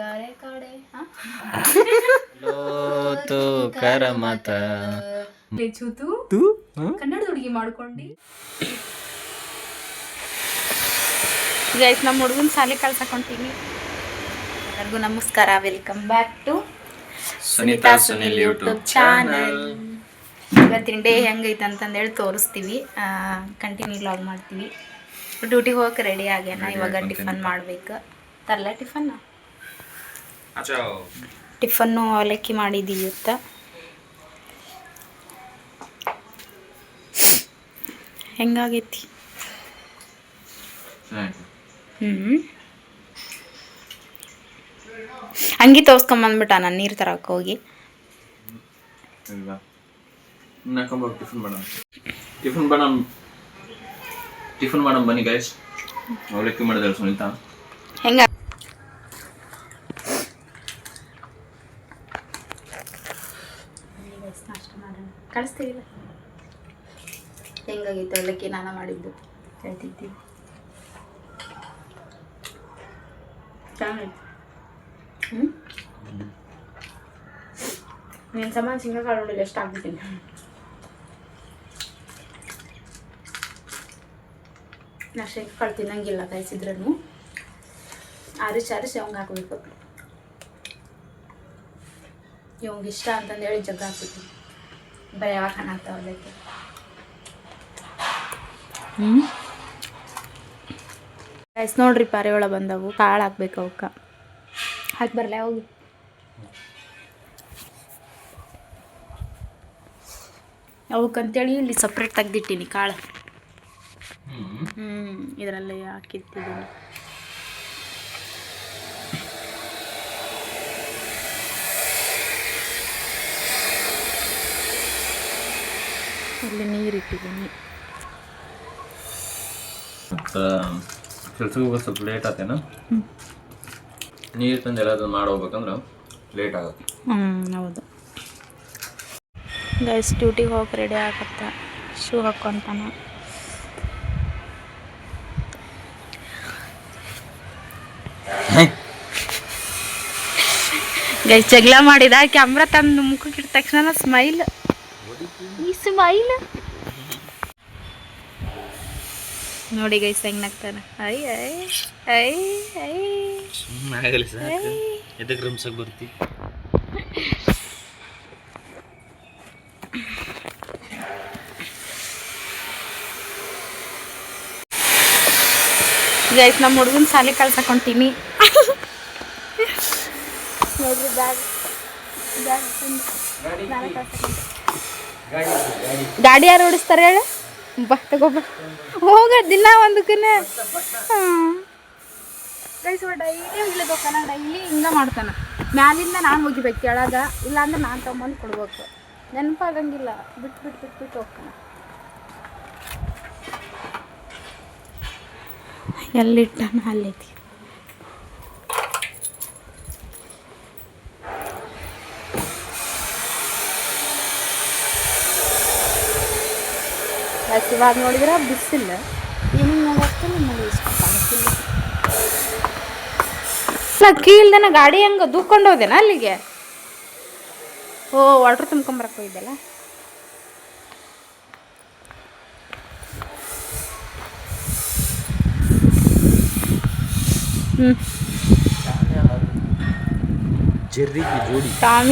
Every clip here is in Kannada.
ಗಾರೆ ಕಾಡೆ ಲೋತು ಕರಮತ ಚೂತು ಕನ್ನಡದ ಹುಡುಗಿ ಮಾಡ್ಕೊಂಡು ಗೈಸ್ ನಮ್ಮ ಹುಡುಗನ ಶಾಲೆ ಕಳ್ಸಕೊಂತೀನಿ. ಎಲ್ಲರಿಗೂ ನಮಸ್ಕಾರ, welcome back to Sunita Sunil YouTube channel. ಇವತ್ತಿನ ಡೇ ಹೆಂಗೈತೆ ಅಂತಂದೇಳಿ ತೋರಿಸ್ತೀವಿ. ಕಂಟಿನ್ಯೂ ಲಾಗ್ ಮಾಡ್ತೀವಿ. ಡ್ಯೂಟಿಗೆ ಹೋಗಕ್ಕೆ ರೆಡಿ ಆಗ್ಯಾನ. ಇವಾಗ ಟಿಫನ್ ಮಾಡ್ಬೇಕು. ತರಲ ಟಿಫನ್ನು ಅವಲಕ್ಕಿ ಮಾಡಿದ್ದೀವಿ ಇವತ್ತ. ಹೆಂಗಾಗೈತಿ? ಅಂಗಿ ತೋರ್ಸ್ಕೊಂಬಂದ್ಬಿಟ್ಟ ನಾನು ನೀರು ತರಕ್ಕೆ ಹೋಗಿ. ಟಿಫನ್ ಮಾಡೋಣ ಬನ್ನಿ ಗೈಸ್. ಅವಲಕ್ಕಿ ಮಾಡಿದಾರೆ ಸುನೀತಾ. ಹೆಂಗ ನಾಷ್ಟ ಮಾಡೋಣ, ಕಳಿಸ್ತೀವಿಲ್ಲ. ಹೆಂಗಾಗಿತ್ತು ಅವಲಕ್ಕಿ? ನಾನು ಮಾಡಿದ್ದು ಹೇಳ್ತಿದ್ದೀವಿ. ಚೆನ್ನಾಗಿತ್ತು. ನೀನು ಸಮಾನ ಶೇಂಗಾ ಕಾಳು ಎಷ್ಟು ಆಗ್ಬಿಟ್ಟಿನಿ. ನಾ ಶೇಂಗಾ ಕಾಳು ತಿನ್ನಂಗಿಲ್ಲ, ಕಾಯಿಸಿದ್ರೂ ಆರಿಸಿ ಅವಂಗೆ ಹಾಕಬೇಕು. ಇವಂಗೆ ಇಷ್ಟ ಅಂತಂದೇಳಿ ಜಗ್ಗ ಹಾಕ್ಬಿಟ್ಟು ಬರೀ ಯಾವಾಗ ಹಾಕ್ತಾವ ಅದಕ್ಕೆ. ಕಾಯಿಸಿ ನೋಡ್ರಿ, ಪಾರಿವಾಳ ಬಂದವು. ಕಾಳು ಹಾಕ್ಬೇಕು ಅವಕ್ಕೆ. ಹಾಕಿ ಬರಲ್ಲ ಹೋಗಿ. ಅವಕ್ಕಂತೇಳಿ ಇಲ್ಲಿ ಸಪ್ರೇಟ್ ತೆಗ್ದಿಟ್ಟಿನಿ ಕಾಳು. ಇದರಲ್ಲೇ ಹಾಕಿಟ್ಟಿದ್ದೀನಿ. ಇಲ್ಲಿ ನೀರಿಟ್ಟಿದ್ದೀನಿ. ಕೆಲ್ಸಕ್ಕೆ ಹೋಗೋ ಸ್ವಲ್ಪ ಲೇಟ್ ಆತೇನ? ನೀರು ತಂದು ಎಲ್ಲಾದ್ರೂ ಮಾಡೋಗ್ಬೇಕಂದ್ರೆ ಲೇಟ್ ಆಗುತ್ತೆ. ಹೌದು ಗೈಸ್, ಡ್ಯೂಟಿಗೆ ಹೋಗಿ ರೆಡಿ ಆಗತ್ತ. ಶೂ ಹಾಕ್ಕೊಂತಾನ. ಗೈಸ್ ಜಗಳ ಮಾಡಿದ ಕ್ಯಾಮ್ರಾ ತಂದು ಮುಖಕ್ಕೆ ಇಟ್ಟ ತಕ್ಷಣ ಸ್ಮೈಲ್. ಈ ಸ್ಮೈಲ್ ನೋಡಿ ಗೈಸ್ ಹೆಂಗ್ ನಗ್ತಾನ. ಐ ಐ ಐ ಐ ಎದಕ್ಕೆ ರಮ್ಸಕ್ಕೆ ಬರ್ತಿ? ಗೈಸ್ ನಮ್ಮ ಹುಡುಗನ ಶಾಲೆ ಕಳ್ಸಕೊಂತೀನಿ. ನೋಡ್ರಿ ಗಾಡಿ ಯಾರು ಓಡಿಸ್ತಾರೆ ಹೇಳ? ಬಾ ತಗೋಬ ಹೋಗ ದಿನ ಒಂದಕ್ಕನೆ. ಗೈಸ್ ಡೈಲಿ ಇಲ್ಲದೋಕನ, ಡೈಲಿ ಹಿಂಗೆ ಮಾಡ್ತಾನೆ. ಮ್ಯಾಲಿಂದ ನಾನು ಹೋಗಿಬೇಕು ಕೆಳಗ, ಇಲ್ಲಾಂದ್ರೆ ನಾನು ತಗೊಂಬಂದು ಕೊಡ್ಬೇಕು. ನೆನಪಾಗಂಗಿಲ್ಲ. ಬಿಟ್ಟು ಹೋಗ್ತಾನೆ. ಎಲ್ಲಿಟ್ಟಾನ ಅಲ್ಲೈತಿ. ಇವಾಗ ನೋಡಿದ್ರೆ ಬಿಸಿಲ್ಲ. ಏನೇನು ನೋಡೋಕ್ಕಿಲ್ಲ ನೋಡಿ. ಅಕ್ಕಿ ಇಲ್ದನ ಗಾಡಿ ಹಂಗೆ ದೂಕೊಂಡು ಹೋದೆನಾ ಅಲ್ಲಿಗೆ? ಓ ವಾಟ್ರ್ ತುಂಬ್ಕೊಂಬರಕ್ಕೆ ಹೋಗಿದ್ದೆಲ್ಲ. ಟಾಮ್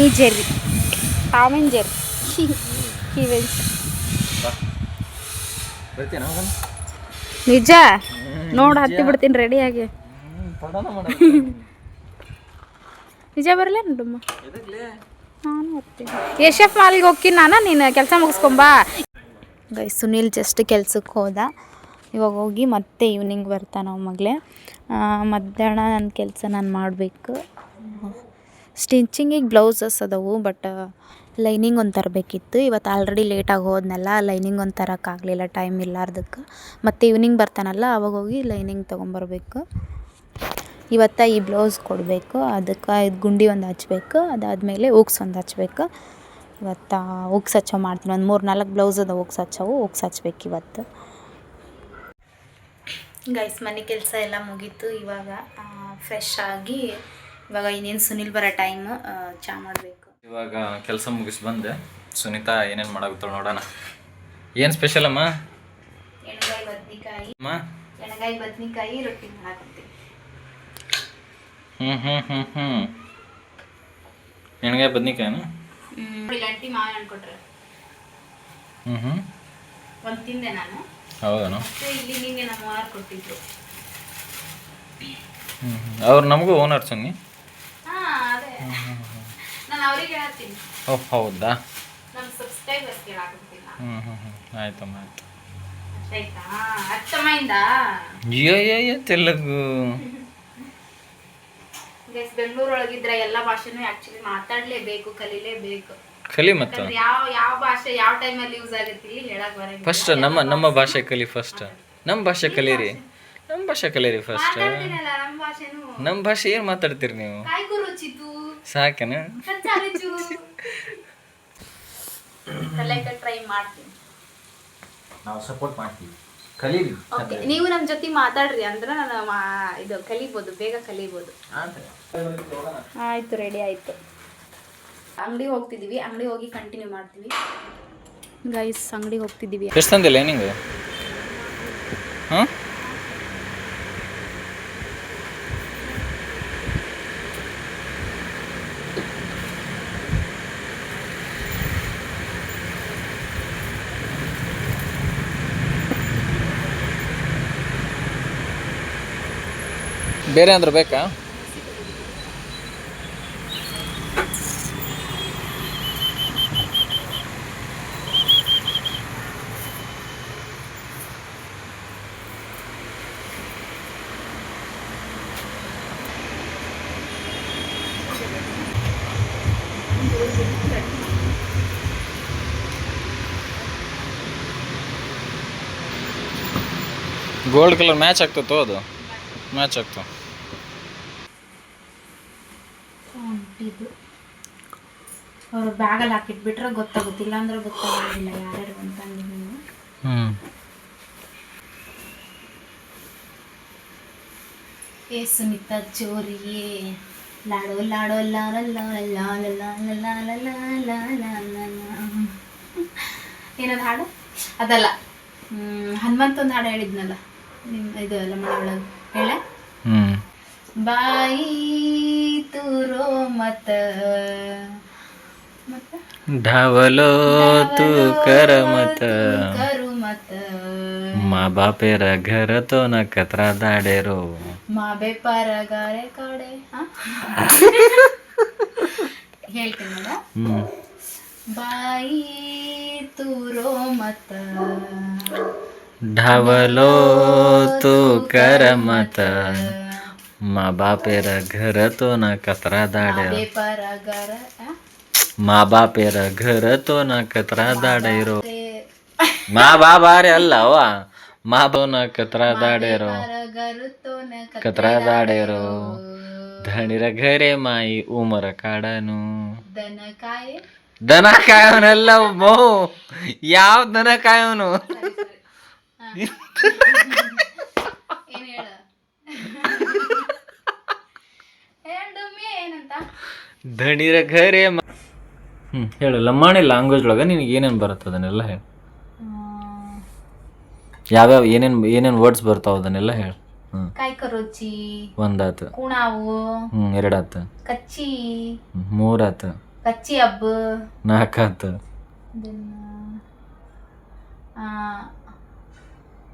ಅಂಡ್ ಜೆರ್ರಿ ನಿಜ ನೋಡು, ಹತ್ತಿ ಬಿಡ್ತೀನಿ ರೆಡಿಯಾಗಿ. ನಿಜ ಬರಲೇನು ಡುಮ್ಮ? ನಾನು ಹೋಗ್ತೀನಿ. ಎಫ್ ಮಾಲಿಗೆ ಹೋಗ್ತೀನಿ ನಾನು. ನೀನು ಕೆಲಸ ಮುಗಿಸ್ಕೊಂಬಾ. ಗೈಸ್ ಸುನೀಲ್ ಜಸ್ಟ್ ಕೆಲ್ಸಕ್ಕೆ ಹೋದ. ಇವಾಗ ಹೋಗಿ ಮತ್ತೆ ಈವ್ನಿಂಗ್ ಬರ್ತಾನೆ ನಾವು ಮಗಳೇ. ಮಧ್ಯಾಹ್ನ ನನ್ನ ಕೆಲಸ ನಾನು ಮಾಡಬೇಕು. ಸ್ಟಿಚಿಂಗಿಗೆ ಬ್ಲೌಸಸ್ ಅದಾವು, ಬಟ್ ಲೈನಿಂಗ್ ಒಂದು ತರಬೇಕಿತ್ತು. ಇವತ್ತು ಆಲ್ರೆಡಿ ಲೇಟಾಗಿ ಹೋದ್ನಲ್ಲ, ಲೈನಿಂಗ್ ಒಂದು ತರೋಕ್ಕಾಗಲಿಲ್ಲ, ಟೈಮ್ ಇಲ್ಲಾರ್ದಕ್ಕೆ. ಮತ್ತು ಈವ್ನಿಂಗ್ ಬರ್ತಾನಲ್ಲ ಅವಾಗ ಹೋಗಿ ಲೈನಿಂಗ್ ತೊಗೊಂಬರ್ಬೇಕು. ಇವತ್ತು ಈ ಬ್ಲೌಸ್ ಕೊಡಬೇಕು. ಅದಕ್ಕೆ ಇದು ಗುಂಡಿ ಒಂದು ಹಚ್ಬೇಕು. ಅದಾದಮೇಲೆ ಉಕ್ಸ್ ಒಂದು ಹಚ್ಬೇಕು. ಇವತ್ತು ಉಕ್ಸ್ ಹಚ್ಚೋ ಮಾಡ್ತೀನಿ. ಒಂದು 3-4 ಬ್ಲೌಸ್ ಅದ ಉಕ್ಸ್ ಹಚ್ಬೇಕು ಇವತ್ತು. ಗೈಸ್ ಮನೆ ಕೆಲಸ ಎಲ್ಲ ಮುಗೀತು. ಇವಾಗ ಫ್ರೆಶ್ ಆಗಿ ಇವಾಗ ಇನ್ನೇನು ಸುನಿಲ್ ಬರೋ ಟೈಮು ಚಾ ಮಾಡಬೇಕು. ಇವಾಗ ಕೆಲಸ ಮುಗಿಸಿ ಬಂದೆ. ಸುನೀತಾ ಏನೇನು ಮಾಡಾಕತ್ತಾಳ ನೋಡೋಣ. ಏನು ಸ್ಪೆಷಲ್ ಅಮ್ಮ? ಎಣ್ಗಾಯಿ ಬದ್ನಿಕಾಯಿ. ಅಮ್ಮ ಎಣ್ಗಾಯಿ ಬದ್ನಿಕಾಯಿ ರೊಟ್ಟಿ ಮಾಡಾಕತ್ತೀನಿ. ಎಣ್ಗಾಯಿ ಬದ್ನಿಕಾಯಿನ ಗಂಟಿ ಮಾವಿನ ಹಣ್ಣು ಕೊಟ್ರೆ ಒಂದು ತಿಂದೆ ನಾನು. ಹೌದಾ? ಮತ್ತೆ ಇಲ್ಲಿ ನಿನ್ನೆ ನಮ್ಮ ಮಾರು ಕೊಟ್ಟಿದ್ರು. ಅವ್ರು ನಮಗೂ ಓನರ್ ಸುನ್ನಿ. ಅದೇ ನಾನು ಅವ್ರಿಗೆ ಹೇಳ್ತೀನಿ. ಓಹ್ ಹೌದಾ? ನಮ್ಮ ಸಬ್ಸ್ಕ್ರೈಬರ್ಸ್ ಕೇಳಾಕತ್ತಿಲ್ಲ. ಆಯ್ತಮ್ಮ ಆಯ್ತು. ಆಯ್ತಾ ಅರ್ಥమైంದ? ತೆಲುಗು ಗೈಸ್, ಬೆಂಗಳೂರೊಳಗಿದ್ರೆ ಎಲ್ಲ ಭಾಷೆನೂ ಆಕ್ಚುಲಿ ಮಾತಾಡಲೇಬೇಕು, ಕಲಿಲೇಬೇಕು. ಕಲಿ ಮತ್ತು ಯಾವ ಭಾಷೆ ಯಾವ ಟೈಮಲ್ಲಿ ಯೂಸ್ ಆಗುತ್ತೆ ಇಲ್ಲಿ ಹೇಳಕ್ ಬರಂಗಿಲ್ಲ. ಫಸ್ಟ್ ನಮ್ಮ ಭಾಷೆ ಕಲಿ. ಫಸ್ಟ್ ನಮ್ಮ ಭಾಷೆ ಕಲೀರಿ. ನಮ್ಮ ಭಾಷೆ ಕಲೀರಿ ಫಸ್ಟ್. ನಮ್ಮ ಭಾಷೆನೂ. ನಮ್ಮ ಭಾಷೆ ಏನು ಮಾತಾಡ್ತೀರಿ ನೀವು? ಕಾಯ್ಕು ರುಚಿತು ಸಾಕೇನ? ಟ್ರೈ ಮಾಡ್ತೀನಿ. ನಾವು ಸಪೋರ್ಟ್ ಮಾಡ್ತೀವಿ, ಕಲೀರಿ. ನೀವು ನಮ್ಮ ಜೊತೆ ಮಾತಾಡ್ರಿ ಅಂದ್ರೆ ನಾನು ಇದು ಕಲಿಬೋದು, ಬೇಗ ಕಲಿಬೋದು. ಆಯ್ತು, ರೆಡಿ ಆಯ್ತು. ಅಂಗಡಿಗೆ ಹೋಗ್ತಿದ್ದೀವಿ, ಅಂಗಡಿಗೆ ಹೋಗಿ ಕಂಟಿನ್ಯೂ ಮಾಡ್ತೀವಿ ಗೈಸ್. ಅಂಗಡಿಗೆ ಹೋಗ್ತಿದ್ದೀವಿ. ಎಷ್ಟು ತಂದಿಲ್ಲ ನಿಂಗೆ? ಹಾಂ ಬೇರೆ ಅಂದ್ರೆ ಬೇಕಾ? ಗೋಲ್ಡ್ ಕಲರ್ ಮ್ಯಾಚ್ ಆಗ್ತತ್ತು, ಅದು ಮ್ಯಾಚ್ ಆಗ್ತಾವ. ಅವ್ರು ಬ್ಯಾಗಲ್ಲಿ ಹಾಕಿಟ್ಬಿಟ್ರೆ ಗೊತ್ತಾಗುತ್ತಿಲ್ಲ, ಅಂದ್ರೆ ಗೊತ್ತಾಗೋದಿಲ್ಲ ಯಾರ್ಯಾರು ಅಂತಂದು. ಏ ಸುನೀತಾ ಚೋರಿಯೇ ಲಾಡೋ ಲಾಡೋ ಲಾಲ ಏನದು ಹಾಡು? ಅದಲ್ಲ, ಹನುಮಂತೊಂದು ಹಾಡು ಹೇಳಿದ್ನಲ್ಲ ನಿಮ್ಮ ಇದು ಎಲ್ಲ ಮನೆ ಒಳಗೆ ಹೇಳ. ಬಾಯಿ ತೂರೋ ಮತ ढावलो तू कर मत माँ बापेर घर तो न कतरा दाडे रो माँ बेपार गारे काಡೆ. ಹೇಳ್ತೀನಿ ನೋಡ. ಬಾಯಿ ತೂರೋ ಮತ ढावलो तू कर मत माँ बापेर घर तो न कतरा दाडे रो बेपार गाರ माँ बापेर घर तो न कतरा दाडे रो माँ बाबा रे अल्ला वा माँ तो न कतरा दाडे रो कतरा दाडे रो धणीर घरे माई उमर काडनु ದನ ಕಾಯವನಲ್ಲ ಮೋ, ಯಾವ ದನ ಕಾಯವನು? ದಣಿರ ಘರೆ ಹೇಳು. ಲಂಬಾಣಿ ಲ್ಯಾಂಗ್ವೇಜ್ ಒಳಗೆ ನಿನಗೆ ಏನೇನು ಬರುತ್ತೆ ಅದನ್ನೆಲ್ಲ ಹೇಳು. ಯಾವ್ಯಾವ ಏನೇನು ವರ್ಡ್ಸ್ ಬರ್ತಾವ ಅದನ್ನೆಲ್ಲ ಹೇಳು. ಕಾಯ್ಕರುಚಿ ಒಂದಾತು, ಕುಣಾವು ಎರಡಾತು, ಕಚ್ಚಿ ಮೂರಾತು, ಕಚ್ಚಿ ಹಬ್ಬ ನಾಲ್ಕಾತು,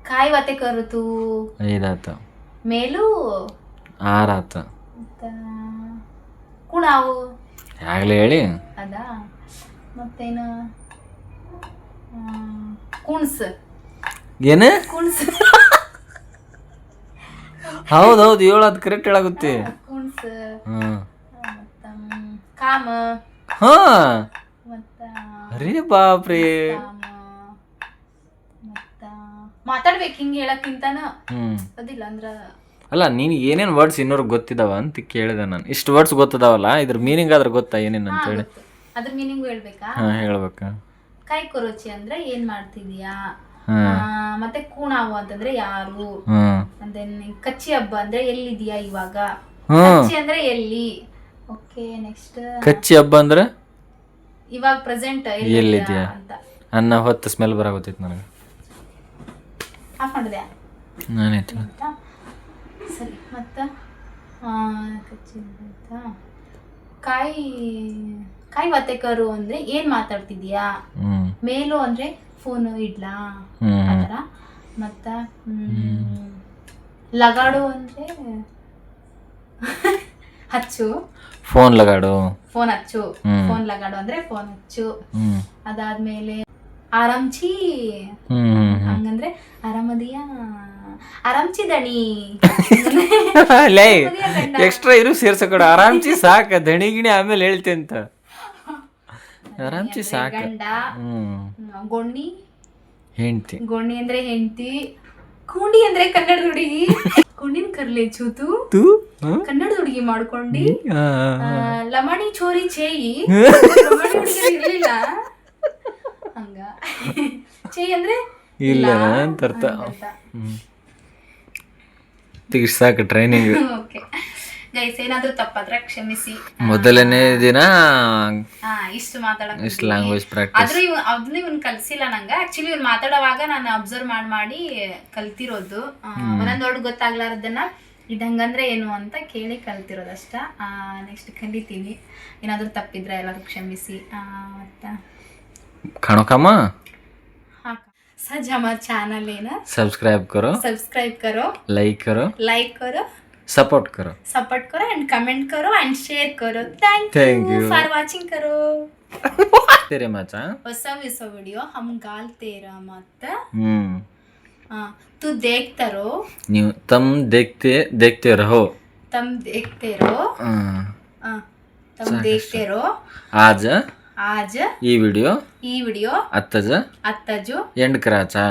ಕಾಯಿ ವತೆ ಕರುತು ಐದಾತು, ಮೇಲು ಆರಾತು, ಕುಣಾವು ಆಗ್ಲೇ ಹೇಳಿ ಅದಾ. ಮತ್ತೇನು ಕುಣ್ಸ್ ಏನು? ಕುಣ್ಸ್ ಹೌದೌದು, ಹೇಳು, ಅದು ಕರೆಕ್ಟ್ ಹೇಳಾಗುತ್ತೆ. ಕುಣ್ಸ್ ಹ್ಮ್ ಕಾಮ ಹಾ ಮತ್ತ ಅರೇ ಬಾಪ್ರಿ. ಮತ್ತ ಮಾತಾಡ್ಬೇಕು ಹಿಂಗೆ ಹೇಳಕ್ಕಿಂತಾನ ಅದಿಲ್ಲ ಅಂದ್ರ. ಅಲ್ಲ, ನೀನು ಏನೇನು ವರ್ಡ್ಸ್ ಇನ್ನೋರ್ಗೆ ಗೊತ್ತಿದಾವ ಅಂತ ಕೇಳಿದೆ ನಾನು. ಇಷ್ಟು ವರ್ಡ್ಸ್ ಗೊತ್ತಿದಾವಲ್ಲ, ಇದ್ರ ಮೀನಿಂಗ್ ಆದ್ರೆ ಗೊತ್ತಾ ಏನೇನು ಅಂತ ಹೇಳಿ? ಅದ್ರ ಮೀನಿಂಗ್ ಹೇಳ್ಬೇಕಾ? ಹಾ ಹೇಳ್ಬೇಕಾ. ಕೈ ಕೊರೋಚಿ ಅಂದ್ರೆ ಏನ್ ಮಾಡ್ತಿದ್ಯಾ, ಮತ್ತೆ ಕೂಣಾವು ಅಂತಂದ್ರೆ ಯಾರು, ಅಂದ್ರೆ ಕಚ್ಚಿ ಹಬ್ಬ ಅಂದ್ರೆ ಎಲ್ಲಿದ್ಯಾ ಇವಾಗ, ಕಚ್ಚಿ ಅಂದ್ರೆ ಎಲ್ಲಿ. ಓಕೆ ನೆಕ್ಸ್ಟ್ ಕಚ್ಚಿ ಹಬ್ಬ ಅಂದ್ರೆ ಇವಾಗ ಪ್ರೆಸೆಂಟ್ ಎಲ್ಲಿದ್ಯಾ ಅಂತ. ಅನ್ನ ಹೊತ್ತು ಸ್ಮೆಲ್ ಬರಾಗುತ್ತೈತಿ ನನಗೆ. ಆಫ್ ಮಾಡಿದೆ ನಾನಾಯ್ತು. ಸರಿ ಮತ್ತೆ ಕಚ್ಚಿ ಆಯ್ತಾ. ಕಾಯಿ ಕಾಯಿ ವತ್ತೆಕರು ಅಂದ್ರೆ ಏನ್ ಮಾತಾಡ್ತಿದ್ಯಾ. ಮೇಲು ಅಂದ್ರೆ ಫೋನ್ ಇಡ್ಲಾ ಆ ಥರ. ಮತ್ತ ಲಗಾಡು ಅಂದ್ರೆ ಹಚ್ಚು. ಫೋನ್ ಲಗಾಡು, ಫೋನ್ ಹಚ್ಚು. ಫೋನ್ ಲಗಾಡು ಅಂದ್ರೆ ಫೋನ್ ಹಚ್ಚು. ಅದಾದ್ಮೇಲೆ ಆರಾಮ್ಚಿ ಹಂಗಂದ್ರೆ ಆರಾಮದಿಯಾ, ಆರಾಮ್ಚಿ ದಣಿ. ಎಕ್ಸ್ಟ್ರಾ ಇರು ಸೇರ್ಸಕೊಡ. ಆರಾಮ್ಚಿ ಸಾಕ, ದಣಿ ಗಿಣಿ ಆಮೇಲೆ ಹೇಳ್ತೆ ಅಂತ. ಆರಾಮ್ಚಿ ಸಾಕ. ಗಂಡ. ಗೊಣ್ಣಿ ಹೆಂಡ್ತಿ. ಗೊಣ್ಣಿ ಅಂದ್ರೆ ಹೆಂಡತಿ. ಕುಂಡಿ ಅಂದ್ರೆ ಕನ್ನಡದ ಹುಡುಗಿ. ಕುಂಡಿನ ಕರ್ಲೆ ಚೂತು ಕನ್ನಡದ ಹುಡುಗಿ ಮಾಡ್ಕೊಂಡಿ. ಲಮಣಿ ಚೋರಿ ಚೇಯಿ. ಲಮಣಿ ಹುಡುಗಿ ಇರ್ಲಿಲ್ಲ ಹಂಗ. ಚೇಯಿ ಅಂದ್ರೆ ಇಲ್ಲ ಅಂತ ಅರ್ಥ. ಸಾಕು ಟ್ರೈನಿಂಗ್. ಓಕೆ ಗೈಸ್, ಏನಾದ್ರೂ ತಪ್ಪಾದ್ರೆ ಕ್ಷಮಿಸಿ. ಮೊದಲನೇ ದಿನ ಇಷ್ಟು ಮಾತಾಡಕ್ ಇಷ್ಟು ಲ್ಯಾಂಗ್ವೇಜ್ ಪ್ರಾಕ್ಟೀಸ್. ಆದ್ರೂ ಅದನ್ನ ಇವ್ನು ಕಲ್ಸಿಲ್ಲ ನಂಗೆ. ಆಕ್ಚುಲಿ ಇವ್ನು ಮಾತಾಡೋವಾಗ ನಾನು ಅಬ್ಸರ್ವ್ ಮಾಡಿ ಕಲ್ತಿರೋದು. ಒಂದೊಂದೊಡ್ ಗೊತ್ತಾಗ್ಲಾರದನ್ನ ಇದು ಹಂಗಂದ್ರೆ ಏನು ಅಂತ ಕೇಳಿ ಕಲ್ತಿರೋದಷ್ಟ. ನೆಕ್ಸ್ಟ್ ಕಲಿತೀನಿ. ಏನಾದ್ರೂ ತಪ್ಪಿದ್ರೆ ಎಲ್ಲರೂ ಕ್ಷಮಿಸಿ. ಮತ್ತೆ खाणोकामा सच हमारे चैनल है ना, सब्सक्राइब करो लाइक करो सपोर्ट करो एंड कमेंट करो एंड शेयर करो. थैंक यू फॉर वाचिंग करो. तेरे मचा ಹೊಸ ವಿಡಿಯೋ हम गालते रहा मत. तू देखता रहो, तुम देखते रहो तुम देखते रहो. आज ಈ ವಿಡಿಯೋ ಅತ್ತಜು ಎಂಡ್ ಕರಾಚಾ.